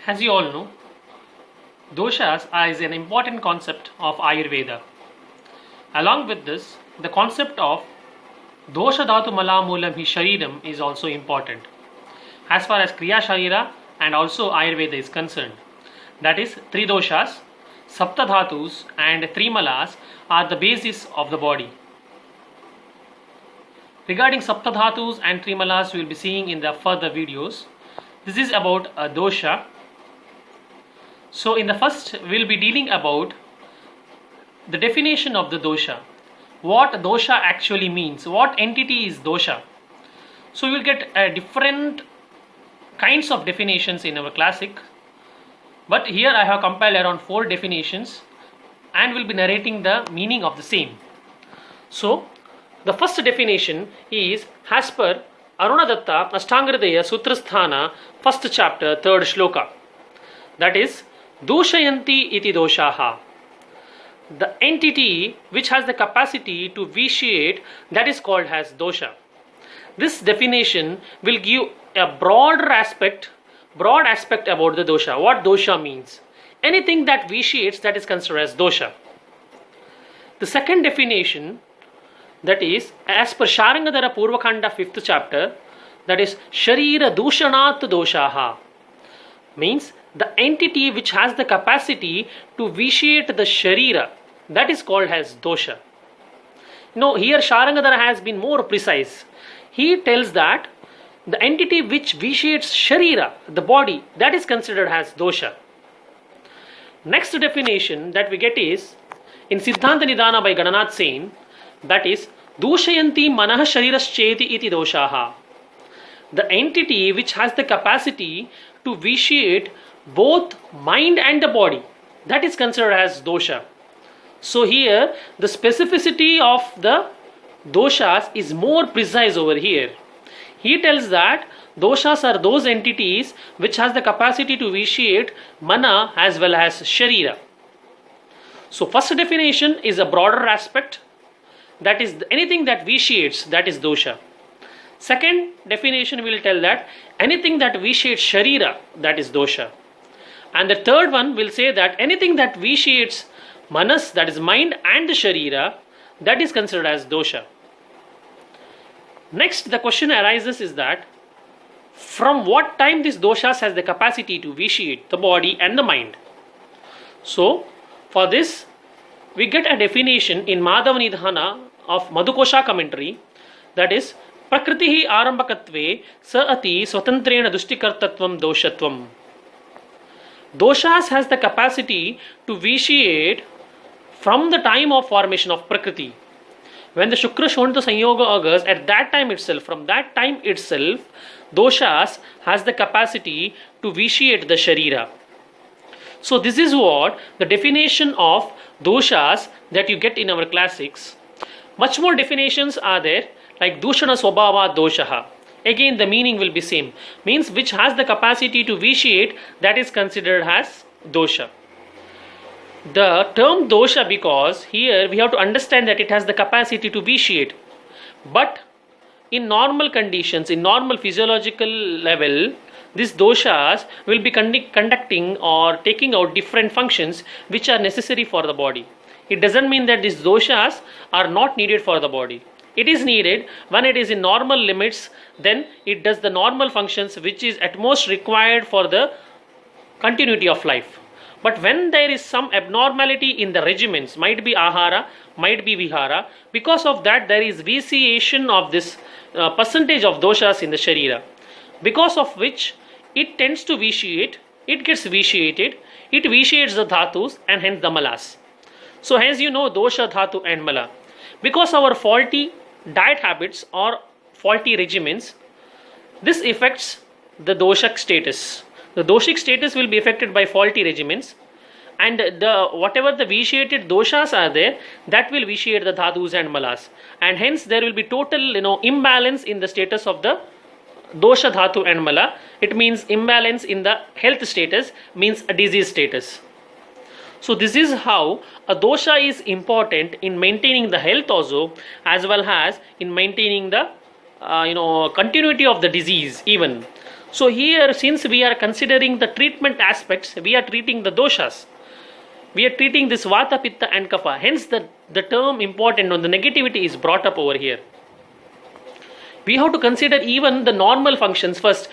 As you all know, doshas is an important concept of Ayurveda. Along with this, the concept of dosha dhatu malamulam hi shareeram is also important. As far as Kriya Shareera and also Ayurveda is concerned, that is, three doshas, sapta dhatus and three malas are the basis of the body. Regarding sapta dhatus and three malas, we will be seeing in the further videos. This is about a dosha. So in the first, we will be dealing about the definition of the dosha. What dosha actually means, what entity is dosha. So you will get different kinds of definitions in our classic, but here I have compiled around 4 definitions and will be narrating the meaning of the same. So the first definition is as per Arunadatta Ashtangridaya Sutrasthana, first chapter, 3rd shloka. That is, Doshayanti iti doshaha. The entity which has the capacity to vitiate, that is called as dosha. This definition will give a broad aspect about the dosha. What dosha means? Anything that vitiates, that is considered as dosha. The second definition, that is as per Sharangadhara Purvakhanda 5th chapter, that is Shareera Dushanat doshaha, means the entity which has the capacity to vitiate the Shareera, that is called as dosha. Now here Sharangadhara has been more precise. He tells that the entity which vitiates Shareera, the body, that is considered as dosha. Next definition that we get is in Siddhanta Nidana by Gananath Sen, that is Dushayanti manah sharirashcheti iti doshaha. The entity which has the capacity to vitiate both mind and the body, that is considered as dosha. So here the specificity of the doshas is more precise over here. He tells that doshas are those entities which has the capacity to vitiate mana as well as shareera. So first definition is a broader aspect, that is anything that vitiates, that is dosha. Second definition will tell that anything that vitiates shareera, that is dosha. And the third one will say that anything that vitiates manas, that is mind, and the shareera, that is considered as dosha. Next, the question arises is that from what time these doshas has the capacity to vitiate the body and the mind. So for this we get a definition in Madhavanidhana of Madhukosha commentary, that is Prakritihi arambakatve sa ati swatantrena dustikartatvam doshatvam. Doshas has the capacity to vitiate from the time of formation of Prakriti. When the Shukra Shonta Sanyoga occurs, at that time itself, from that time itself, doshas has the capacity to vitiate the Shareera. So this is what the definition of doshas that you get in our classics. Much more definitions are there, like Dushana Swabhava Doshaha. Again the meaning will be same. Means which has the capacity to vitiate, that is considered as dosha. The term dosha, because here we have to understand that it has the capacity to vitiate. But in normal conditions, in normal physiological level, these doshas will be conducting or taking out different functions which are necessary for the body. It doesn't mean that these doshas are not needed for the body. It is needed when it is in normal limits, then it does the normal functions which is at most required for the continuity of life. But when there is some abnormality in the regimens, might be ahara, might be vihara, because of that there is vitiation of this percentage of doshas in the shareera, because of which it tends to vitiate, it gets vitiated, it vitiates the dhatus and hence the malas. So hence you know dosha, dhatu and mala. Because our faulty diet habits or faulty regimens, this affects the doshak status. The doshic status will be affected by faulty regimens, and whatever the vitiated doshas are there, that will vitiate the dhatus and malas, and hence there will be total imbalance in the status of the dosha, dhatu and mala. It means imbalance in the health status, means a disease status. So this is how a dosha is important in maintaining the health also, as well as in maintaining the continuity of the disease even. So here, since we are considering the treatment aspects, we are treating the doshas. We are treating this vata, pitta and kapha. Hence the term important on the negativity is brought up over here. We have to consider even the normal functions first.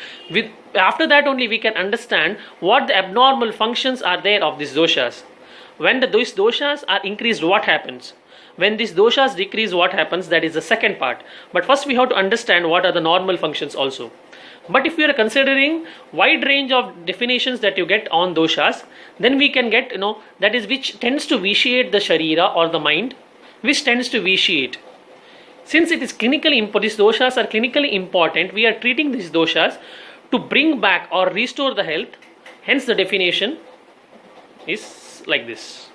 After that only we can understand what the abnormal functions are there of these doshas. When these doshas are increased, what happens? When these doshas decrease, what happens? That is the second part. But first we have to understand what are the normal functions also. But if we are considering wide range of definitions that you get on doshas, then we can get, that is which tends to vitiate the sharira or the mind, which tends to vitiate. Since it is clinically important, these doshas are clinically important, we are treating these doshas to bring back or restore the health. Hence the definition is like this.